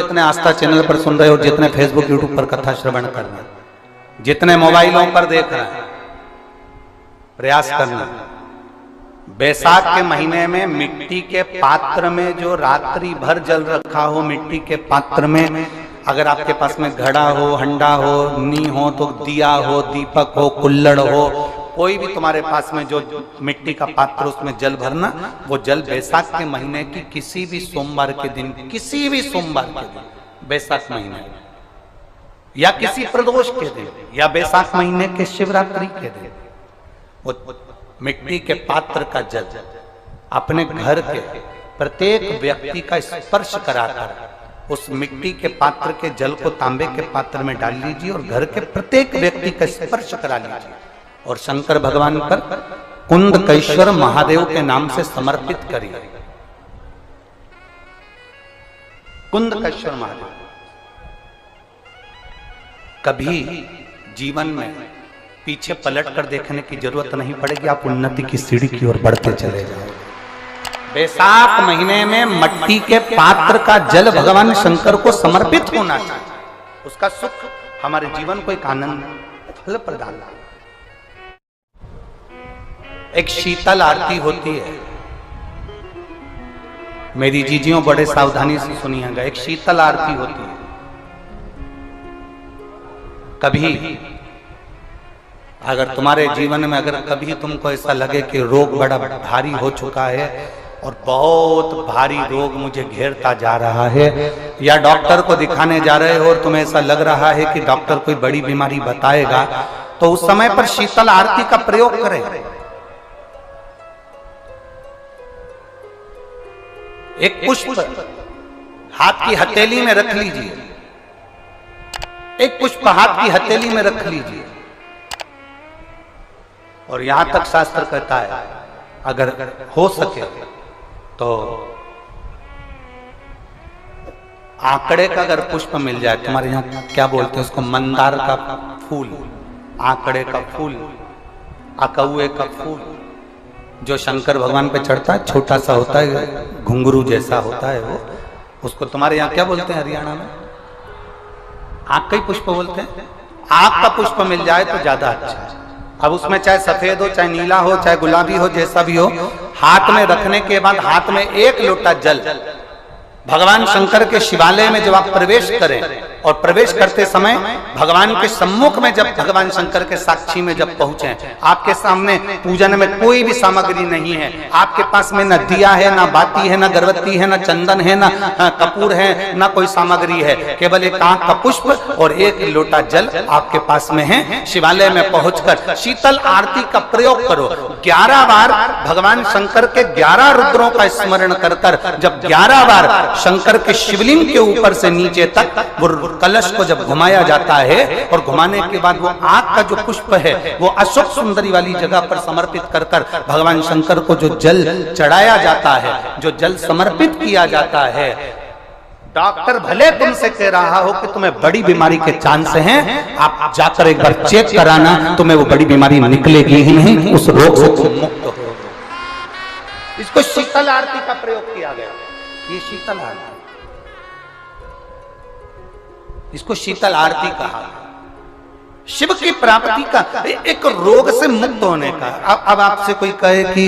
जितने आस्था चैनल पर सुन रहे हो, जितने फेसबुक यूट्यूब पर कथा श्रवण कर रहे हैं, जितने मोबाइलों पर देख रहे हैं, प्रयास करना। बैसाख के महीने में मिट्टी के पात्र में जो रात्रि भर जल रखा हो, मिट्टी के पात्र में अगर आपके पास में घड़ा हो, हंडा हो, नी हो, तो दिया हो, दीपक हो, कुल्लड़ हो, कोई भी तुम्हारे पास में जो मिट्टी का पात्र, उसमें जल भरना। वो जल बैसाख के महीने की किसी भी सोमवार के दिन, किसी भी सोमवार के दिन, बैसाख महीने या किसी प्रदोष के दिन या बैसाख महीने के शिवरात्रि के दिन, वो मिट्टी के पात्र का जल अपने घर के प्रत्येक व्यक्ति का स्पर्श कराकर उस मिट्टी के पात्र के जल को तांबे के पात्र में डाल लीजिए और घर के प्रत्येक व्यक्ति का स्पर्श करा लीजिए और शंकर भगवान पर कुंदकेश्वर महादेव के नाम से समर्पित करिए। कुंदकेश्वर महादेव। कभी जीवन में पीछे पलट कर देखने की जरूरत नहीं पड़ेगी, आप उन्नति की सीढ़ी की ओर बढ़ते चले जाओ। बैसाख महीने में मट्टी के पात्र का जल भगवान शंकर को समर्पित होना चाहिए। उसका सुख हमारे जीवन को एक आनंद फल प्रदान। एक शीतल आरती होती है, मेरी जीजियों बड़े सावधानी से सुनिएगा। एक शीतल आरती होती है। कभी अगर तुम्हारे जीवन में अगर कभी तुमको ऐसा लगे कि रोग बड़ा भारी हो चुका है और बहुत भारी रोग मुझे घेरता जा रहा है, या डॉक्टर को दिखाने जा रहे हो और तुम्हें ऐसा लग रहा है कि डॉक्टर कोई बड़ी बीमारी बताएगा, तो उस समय पर शीतल आरती का प्रयोग करें। एक पुष्प हाथ की हथेली में रख लीजिए, एक पुष्प हाथ की हथेली में रख लीजिए और यहां तक शास्त्र कहता है अगर हो सके तो आंकड़े का अगर पुष्प मिल जाए, तुम्हारे यहाँ क्या बोलते हैं उसको, मंदार का फूल, आंकड़े का फूल, अकौए का फूल, जो शंकर भगवान पे चढ़ता है, छोटा सा होता है, घुंघरू जैसा होता है वो, उसको तुम्हारे यहाँ क्या बोलते हैं हरियाणा में? आंख का ही पुष्प बोलते हैं। आंख का पुष्प मिल जाए तो ज्यादा अच्छा है। अब उसमें चाहे सफेद हो, चाहे नीला हो, चाहे गुलाबी हो, जैसा भी हो, हाथ में रखने के बाद हाथ में एक लोटा जल भगवान शंकर के शिवालय में जब आप प्रवेश करें और प्रवेश करते समय भगवान के सम्मुख में जब भगवान शंकर के साक्षी में जब पहुंचे, आपके सामने पूजन में कोई भी सामग्री नहीं है, आपके पास में न दिया है, ना बाती है, ना गर्भवती है, ना चंदन है, ना कपूर है, ना कोई सामग्री है, केवल एक आंख का पुष्प और एक लोटा जल आपके पास में है। शिवालय में पहुंचकर शीतल आरती का प्रयोग करो। 11 बार भगवान शंकर के 11 रुद्रों का स्मरण कर जब 11 बार शंकर के शिवलिंग के ऊपर से नीचे तक वो कलश को जब घुमाया जाता है और घुमाने के बाद वो आग का जो पुष्प है वो अशोक सुंदरी वाली जगह पर समर्पित कर भगवान शंकर को जो जल चढ़ाया जाता है, जो जल समर्पित किया जाता है, डॉक्टर भले तुमसे कह रहा हो कि तुम्हें बड़ी बीमारी के चांस हैं, आप जाकर एक बार चेक कराना, तुम्हें वो बड़ी बीमारी निकलेगी ही नहीं, उस रोग से तुम मुक्त हो। इसको शीतल आरती का प्रयोग किया गया। ये शीतल आरती, इसको शीतल आरती कहा। शिव की प्राप्ति का, एक रोग से मुक्त होने का। अब आपसे कोई कहे कि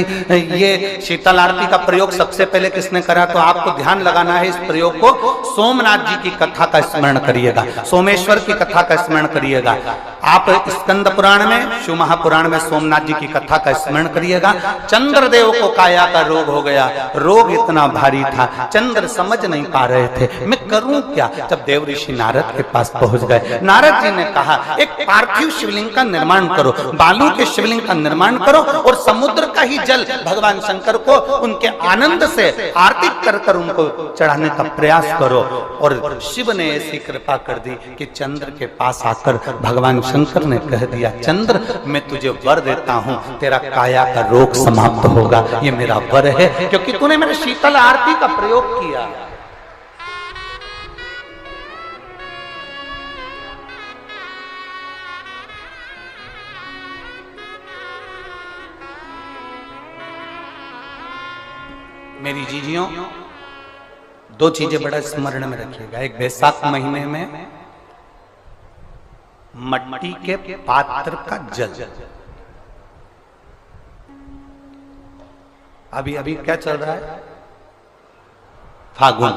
ये शीतल आरती का प्रयोग सबसे पहले किसने करा, तो आपको ध्यान लगाना है इस प्रयोग को। सोमनाथ जी की कथा का स्मरण करिएगा, सोमेश्वर की कथा का स्मरण करिएगा। आप स्कंद पुराण में, शिव महापुराण में सोमनाथ जी की कथा का स्मरण करिएगा। चंद्रदेव को काया का रोग हो गया, रोग इतना भारी था, चंद्र समझ नहीं पा रहे थे मैं करूं क्या। जब देव ऋषि नारद के पास पहुंच गए, नारद जी ने कहा एक पार्थिव शिवलिंग का निर्माण करो, बालू के शिवलिंग का निर्माण करो और समुद्र का ही जल भगवान शंकर को उनके आनंद से आरती कर उनको चढ़ाने का प्रयास करो। और शिव ने ऐसी कृपा कर दी कि चंद्र के पास आकर भगवान शंकर ने कह दिया, चंद्र मैं तुझे वर देता हूं, तेरा काया का रोग समाप्त होगा, ये मेरा वर है क्योंकि तूने मेरे शीतल आरती का प्रयोग किया। मेरी जीजियों, दो चीजें बड़ा स्मरण में रखिएगा। एक, बैसाख महीने में मट्टी के पात्र का जल। अभी अभी क्या चल रहा है? फागुन।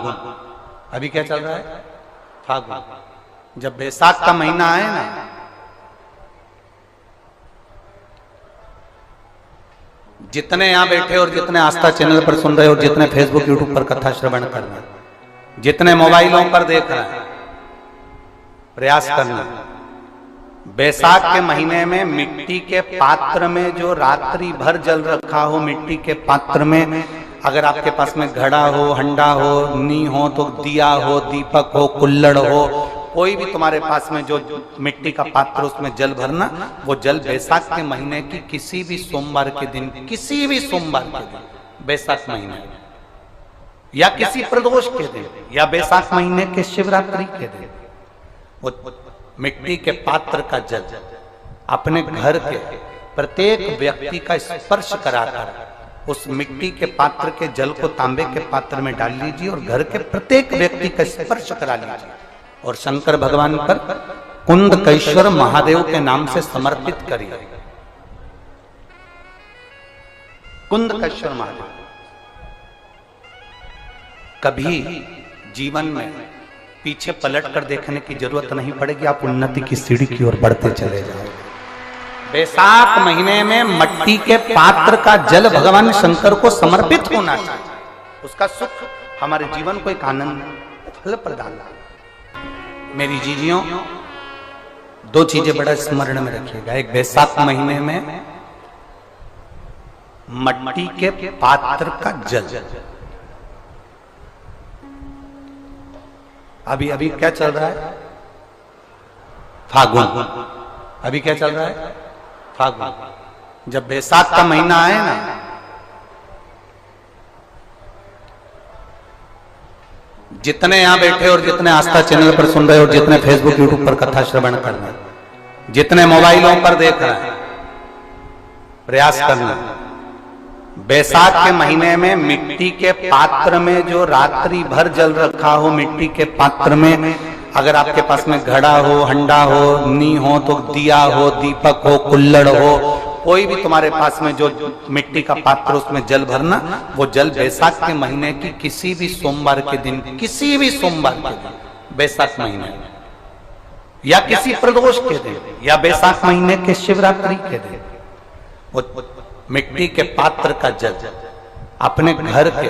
अभी क्या चल रहा है? फागुन। जब बैसाख का महीना आए ना, जितने यहां बैठे और जितने आस्था चैनल पर सुन रहे हो, जितने फेसबुक यूट्यूब पर कथा श्रवण कर रहे हैं, जितने मोबाइलों पर देख रहे हैं, प्रयास करना, बैसाख के महीने में मिट्टी के पात्र में जो रात्रि भर जल रखा हो, मिट्टी के पात्र में, अगर आपके पास में घड़ा हो, हंडा हो, नी हो, तो दिया हो, दीपक हो, कुल्लड़ हो, कोई भी तुम्हारे पास में जो मिट्टी का पात्र, उसमें जल भरना। वो जल बैसाख के महीने की किसी भी सोमवार के दिन, किसी भी सोमवार के दिन, बैसाख महीने या किसी प्रदोष के दिन, या बैसाख महीने के शिवरात्रि के दिन, वो मिट्टी के पात्र का जल अपने घर के प्रत्येक व्यक्ति का स्पर्श कराकर उस मिट्टी के पात्र के जल को तांबे के पात्र में डाल लीजिए और घर के प्रत्येक व्यक्ति का स्पर्श करा लीजिए और शंकर भगवान पर कुंदकेश्वर महादेव के नाम से समर्पित करिए। कुंदकेश्वर महादेव। कभी जीवन में पीछे पलट कर देखने की जरूरत नहीं पड़ेगी, आप उन्नति की सीढ़ी की ओर बढ़ते चले जाओगे। बैसाख महीने में मट्टी के पात्र का जल भगवान शंकर को समर्पित होना चाहिए। उसका सुख हमारे जीवन को एक आनंद फल प्रदान। मेरी जीजियों, दो चीजें बड़ा स्मरण में रखिएगा। एक, बैसाख महीने में मट्टी के पात्र का जल। अभी अभी क्या चल रहा है? फागुन। अभी क्या चल रहा है? फागुन। जब बैसाख का महीना आए ना, जितने यहां बैठे और जितने आस्था चैनल पर सुन रहे हो, जितने फेसबुक यूट्यूब पर कथा श्रवण कर रहे हैं, जितने मोबाइलों पर देख रहे हैं, प्रयास करना, बैसाख के महीने में मिट्टी के पात्र में जो रात्रि भर जल रखा हो, मिट्टी के पात्र में, अगर आपके पास में घड़ा हो, हंडा हो, नी हो, तो दिया हो, दीपक हो, कुल्लड़ हो, कोई भी तुम्हारे पास में जो मिट्टी का पात्र, उसमें जल भरना। वो जल बैसाख के महीने की किसी भी सोमवार के दिन, किसी भी सोमवार के दिन, बैसाख महीने या किसी प्रदोष के दिन, या बैसाख महीने के शिवरात्रि के दिन, वो मिट्टी के पात्र का जल अपने घर के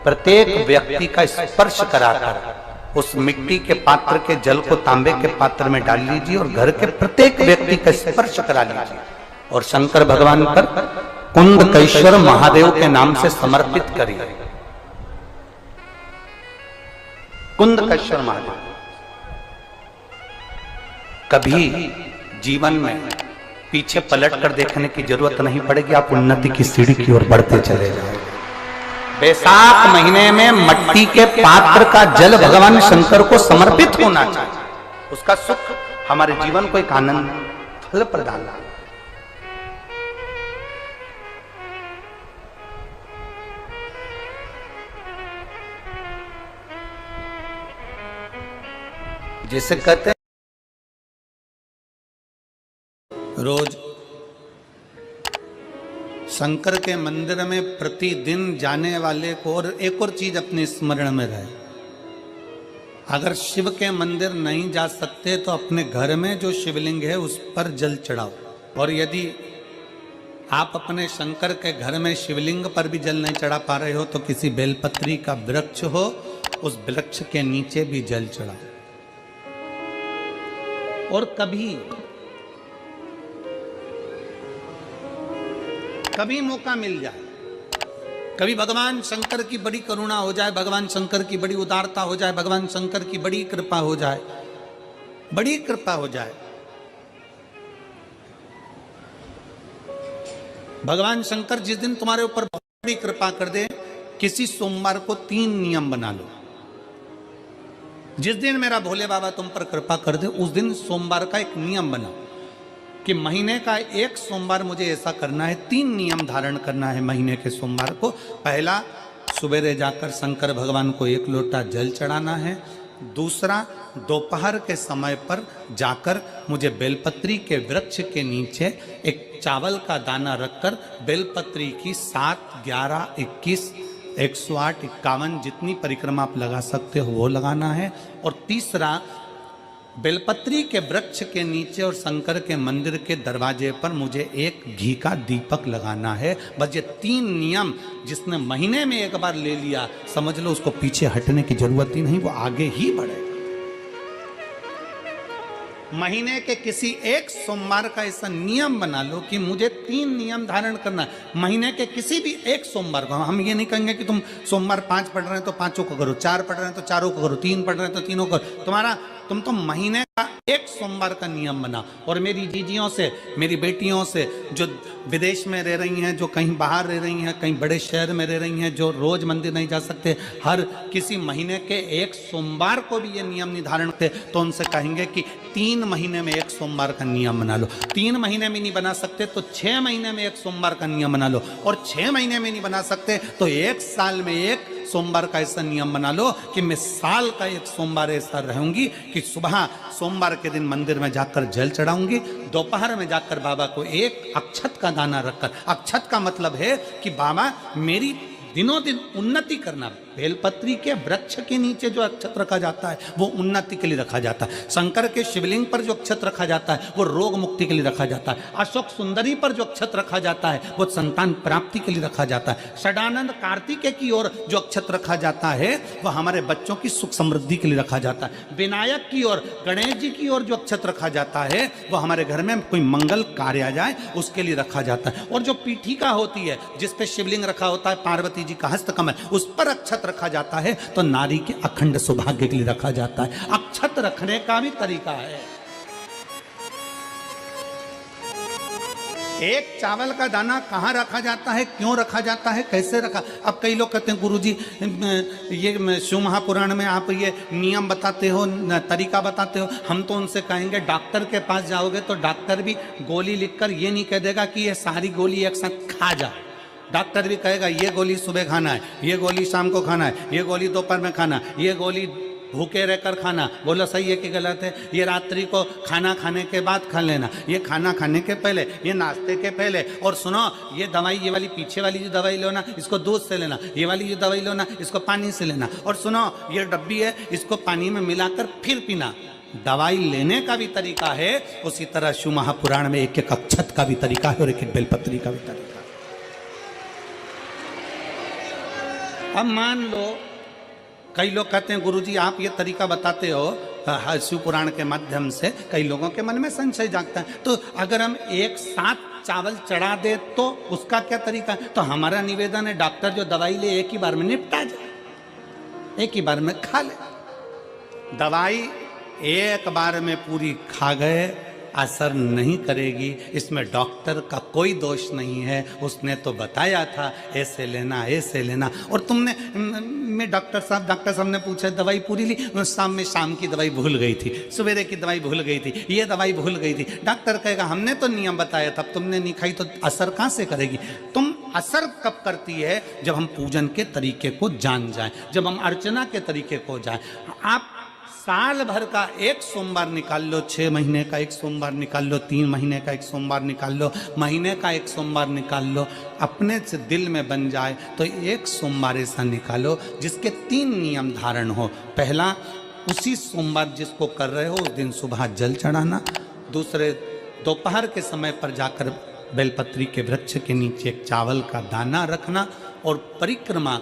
प्रत्येक व्यक्ति का स्पर्श कराकर उस मिट्टी के पात्र के जल को तांबे के पात्र में डाल लीजिए और घर के प्रत्येक व्यक्ति का स्पर्श करा लीजिए और शंकर भगवान पर कुंदकेश्वर महादेव के नाम से समर्पित करिए। कुंदकेश्वर महादेव। कभी जीवन में पीछे पलट कर देखने की जरूरत नहीं पड़ेगी, आप उन्नति की सीढ़ी की ओर बढ़ते चले जाओगे। बैसाख महीने में मट्टी के पात्र का जल भगवान शंकर को समर्पित होना चाहिए। उसका सुख हमारे जीवन को एक आनंद फल प्रदान। जैसे कहते हैं रोज शंकर के मंदिर में प्रतिदिन जाने वाले को, और एक और चीज अपने स्मरण में रहे, अगर शिव के मंदिर नहीं जा सकते तो अपने घर में जो शिवलिंग है उस पर जल चढ़ाओ। और यदि आप अपने शंकर के घर में शिवलिंग पर भी जल नहीं चढ़ा पा रहे हो तो किसी बेलपत्री का वृक्ष हो, उस वृक्ष के नीचे भी जल चढ़ाओ। और कभी मौका मिल जाए, कभी भगवान शंकर की बड़ी करुणा हो जाए, भगवान शंकर की बड़ी उदारता हो जाए, भगवान शंकर की बड़ी कृपा हो जाए, बड़ी कृपा हो जाए, भगवान शंकर जिस दिन तुम्हारे ऊपर बहुत बड़ी कृपा कर दे, किसी सोमवार को 3 नियम बना लो। जिस दिन मेरा भोले बाबा तुम पर कृपा कर दे, उस दिन सोमवार का एक नियम बनाओ कि महीने का एक सोमवार मुझे ऐसा करना है, 3 नियम धारण करना है महीने के सोमवार को। पहला, सवेरे जाकर शंकर भगवान को 1 लोटा जल चढ़ाना है। दूसरा, दोपहर के समय पर जाकर मुझे बेलपत्री के वृक्ष के नीचे एक चावल का दाना रखकर बेलपत्री की 7, 11, 21, 108, 51 जितनी परिक्रमा आप लगा सकते हो वो लगाना है। और तीसरा, बेलपत्री के वृक्ष के नीचे और शंकर के मंदिर के दरवाजे पर मुझे एक घी का दीपक लगाना है। बस ये 3 नियम जिसने महीने में एक बार ले लिया, समझ लो उसको पीछे हटने की जरूरत ही नहीं, वो आगे ही बढ़ेगा। महीने के किसी एक सोमवार का ऐसा नियम बना लो कि मुझे 3 नियम धारण करना है। महीने के किसी भी एक सोमवार को, हम ये नहीं कहेंगे कि तुम सोमवार 5 पढ़ रहे हैं तो 5 को करो, 4 पढ़ रहे हैं तो 4 को करो, 3 पढ़ रहे हैं तो 3 को करो। तुम तो महीने का एक सोमवार का नियम बना। और मेरी जीजियों से, मेरी बेटियों से जो विदेश में रह रही हैं, जो कहीं बाहर रह रही हैं, कहीं बड़े शहर में रह रही हैं, जो रोज मंदिर नहीं जा सकते, हर किसी महीने के एक सोमवार को भी ये नियम निर्धारण करते, तो उनसे कहेंगे कि 3 महीने में एक सोमवार का नियम बना लो। 3 महीने में नहीं बना सकते तो 6 महीने में एक सोमवार का नियम बना लो। और 6 महीने में नहीं बना सकते तो 1 साल में एक सोमवार का ऐसा नियम बना लो कि मैं साल का एक सोमवार ऐसा रहूंगी कि सुबह सोमवार के दिन मंदिर में जाकर जल चढ़ाऊंगी, दोपहर में जाकर बाबा को एक अक्षत का दाना रखकर, अक्षत का मतलब है कि बाबा मेरी दिनों दिन उन्नति करना। बेलपत्री के वृक्ष के नीचे जो अक्षत रखा जाता है वो उन्नति के लिए रखा जाता है। शंकर के शिवलिंग पर जो अक्षत रखा जाता है वो रोग मुक्ति के लिए रखा जाता है। अशोक सुंदरी पर जो अक्षत रखा जाता है वो संतान प्राप्ति के लिए रखा जाता है। षडानंद कार्तिकेय की ओर जो अक्षत रखा जाता है वह हमारे बच्चों की सुख समृद्धि के लिए रखा जाता है। विनायक की ओर, गणेश जी की ओर जो अक्षत रखा जाता है वह हमारे घर में कोई मंगल कार्य आ जाए उसके लिए रखा जाता है। और जो पीठिका होती है जिस पे शिवलिंग रखा होता है, पार्वती जी का हस्तकमल, उस पर अक्षत रखा जाता है तो नारी के अखंड सौभाग्य के लिए रखा जाता है। अक्षत रखने का भी तरीका है। एक चावल का दाना कहाँ रखा जाता है, क्यों रखा जाता है, कैसे रखा। अब कई लोग कहते हैं गुरुजी ये शिव महापुराण में आप ये नियम बताते हो, तरीका बताते हो। हम तो उनसे कहेंगे डॉक्टर के पास जाओगे तो डॉक्टर भी गोली लिखकर ये नहीं कह देगा कि ये सारी गोली एक साथ खा जा। डॉक्टर भी कहेगा ये गोली सुबह खाना है, ये गोली शाम को खाना है, ये गोली दोपहर में खाना, ये गोली भूखे रहकर खाना। बोलो सही है कि गलत है। ये रात्रि को खाना खाने के बाद खा लेना, ये खाना खाने के पहले, ये नाश्ते के पहले। और सुनो ये दवाई, ये वाली पीछे वाली जो दवाई लो ना इसको दूध से लेना, ये वाली जो दवाई लो ना इसको पानी से लेना। और सुनो ये डब्बी है इसको पानी में मिलाकर फिर पीना। दवाई लेने का भी तरीका है, उसी तरह शिव महापुराण में एक एक अक्षत का भी तरीका है और एक एक बेलपत्री का भी तरीका है। अब मान लो कई लोग कहते हैं गुरुजी आप ये तरीका बताते हो शिव पुराण के माध्यम से, कई लोगों के मन में संशय जागता है, तो अगर हम एक साथ चावल चढ़ा दे तो उसका क्या तरीका है। तो हमारा निवेदन है डॉक्टर जो दवाई ले एक ही बार में निपटा जाए, एक ही बार में खा ले। दवाई एक बार में पूरी खा गए असर नहीं करेगी, इसमें डॉक्टर का कोई दोष नहीं है। उसने तो बताया था ऐसे लेना ऐसे लेना। और तुमने मैं डॉक्टर साहब ने पूछा दवाई पूरी ली, शाम की दवाई भूल गई थी, सवेरे की दवाई भूल गई थी, ये दवाई भूल गई थी। डॉक्टर कहेगा हमने तो नियम बताया था, तुमने नहीं खाई तो असर कहाँ से करेगी। तुम असर कब करती है जब हम पूजन के तरीके को जान जाएं, जब हम अर्चना के तरीके को जाएं। आप साल भर का एक सोमवार निकाल लो, 6 महीने का एक सोमवार निकाल लो, 3 महीने का एक सोमवार निकाल लो, महीने का एक सोमवार निकाल लो, अपने से दिल में बन जाए तो एक सोमवार ऐसा निकालो जिसके 3 नियम धारण हो। पहला, उसी सोमवार जिसको कर रहे हो उस दिन सुबह जल चढ़ाना। दूसरे, दोपहर के समय पर जाकर बेलपत्री के वृक्ष के नीचे एक चावल का दाना रखना। और परिक्रमा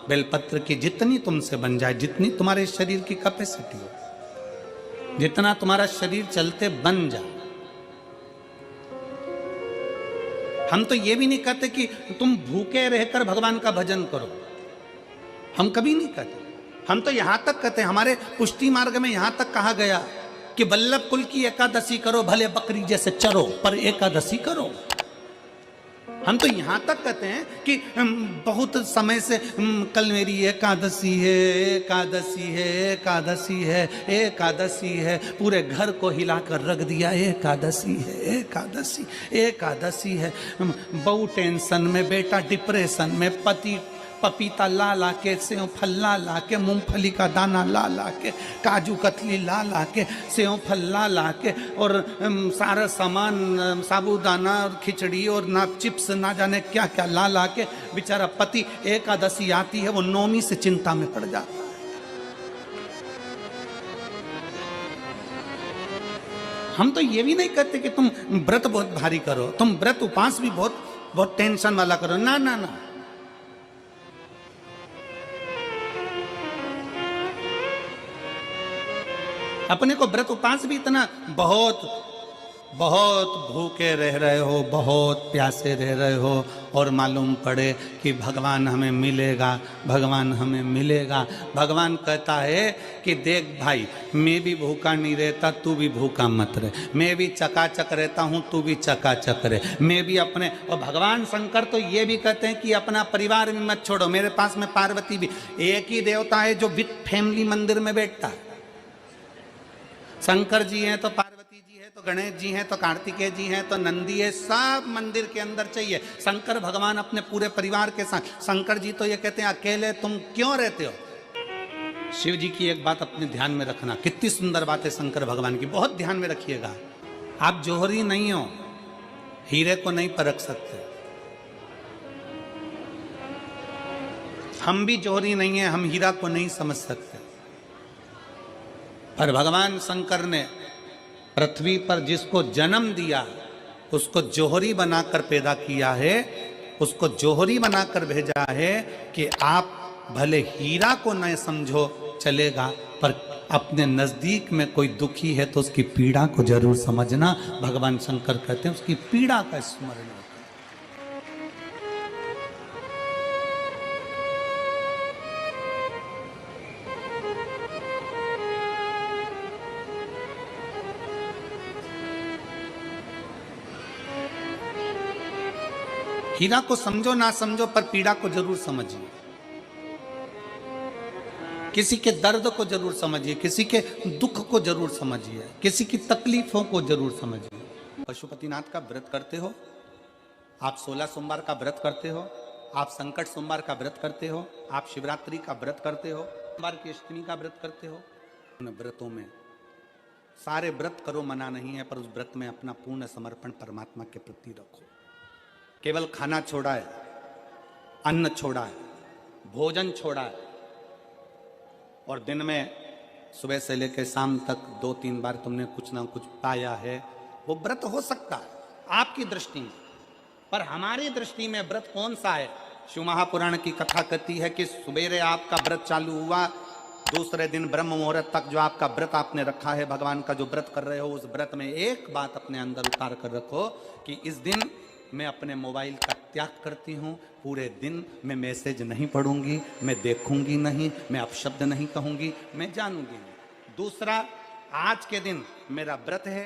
बेलपत्र की जितनी तुमसे बन जाए, जितनी तुम्हारे शरीर की कैपेसिटी हो, जितना तुम्हारा शरीर चलते बन जाए। हम तो ये भी नहीं कहते कि तुम भूखे रहकर भगवान का भजन करो, हम कभी नहीं कहते। हम तो यहां तक कहते हैं, हमारे पुष्टि मार्ग में यहां तक कहा गया कि वल्लभ कुल की एकादशी करो, भले बकरी जैसे चरो पर एकादशी करो। हम तो यहाँ तक कहते हैं कि बहुत समय से कल मेरी एकादशी है, एकादशी है, एकादशी है, एकादशी है, पूरे घर को हिलाकर रख दिया, एकादशी है, एकादशी, एकादशी है। बहू टेंशन में, बेटा डिप्रेशन में, पति पपीता ला ला के, सेव फल ला ला के, मूंगफली का दाना ला ला के, काजू कतली ला ला के, सेव फल ला ला के, और सारा सामान साबूदाना और खिचड़ी और ना चिप्स ना जाने क्या क्या ला ला के बेचारा पति एकादशी आती है वो नौमी से चिंता में पड़ जाता है। हम तो ये भी नहीं कहते कि तुम व्रत बहुत भारी करो, तुम व्रत उपास भी बहुत बहुत टेंशन वाला करो, ना ना ना। अपने को व्रत उपास भी इतना बहुत बहुत भूखे रह रहे हो, बहुत प्यासे रह रहे हो, और मालूम पड़े कि भगवान हमें मिलेगा, भगवान हमें मिलेगा। भगवान कहता है कि देख भाई, मैं भी भूखा नहीं रहता, तू भी भूखा मत रहे, मैं भी चकाचक रहता हूँ, तू भी चकाचक रहे, मैं भी अपने। और भगवान शंकर तो ये भी कहते हैं कि अपना परिवार भी मत छोड़ो। मेरे पास में पार्वती भी, एक ही देवता है जो विद फैमिली मंदिर में बैठता है। शंकर जी हैं तो पार्वती जी है, तो गणेश जी हैं, तो कार्तिकेय जी हैं, तो नंदी है, सब मंदिर के अंदर चाहिए। शंकर भगवान अपने पूरे परिवार के साथ। शंकर जी तो ये कहते हैं अकेले तुम क्यों रहते हो। शिव जी की एक बात अपने ध्यान में रखना, कितनी सुंदर बात है शंकर भगवान की, बहुत ध्यान में रखिएगा। आप जौहरी नहीं हो, हीरे को नहीं परख सकते। हम भी जौहरी नहीं है, हम हीरा को नहीं समझ सकते। पर भगवान शंकर ने पृथ्वी पर जिसको जन्म दिया उसको जौहरी बनाकर पैदा किया है, उसको जौहरी बनाकर भेजा है कि आप भले हीरा को न समझो चलेगा, पर अपने नजदीक में कोई दुखी है तो उसकी पीड़ा को जरूर समझना। भगवान शंकर कहते हैं उसकी पीड़ा का स्मरण। हीरा को समझो ना समझो, पर पीड़ा को जरूर समझिए। किसी के दर्द को जरूर समझिए, किसी के दुख को जरूर समझिए, किसी की तकलीफों को जरूर समझिए। पशुपतिनाथ का व्रत करते हो आप, 16 सोमवार का व्रत करते हो आप, संकट सोमवार का व्रत करते हो आप, शिवरात्रि का व्रत करते हो, सोमवार की अष्टमी का व्रत करते हो। उन व्रतों में सारे व्रत करो, मना नहीं है, पर उस व्रत में अपना पूर्ण समर्पण परमात्मा के प्रति रखो। केवल खाना छोड़ा है, अन्न छोड़ा है, भोजन छोड़ा है, और दिन में सुबह से लेकर शाम तक 2-3 बार तुमने कुछ ना कुछ पाया है, वो व्रत हो सकता है आपकी दृष्टि में, पर हमारी दृष्टि में व्रत कौन सा है। शिव महापुराण की कथा कहती है कि सुबेरे आपका व्रत चालू हुआ, दूसरे दिन ब्रह्म मुहूर्त तक जो आपका व्रत आपने रखा है, भगवान का जो व्रत कर रहे हो, उस व्रत में एक बात अपने अंदर उतार कर रखो कि इस दिन मैं अपने मोबाइल का त्याग करती हूँ, पूरे दिन मैं मैसेज नहीं पढ़ूंगी, मैं देखूंगी नहीं, मैं अपशब्द नहीं कहूंगी, मैं जानूंगी नहीं। दूसरा, आज के दिन मेरा व्रत है।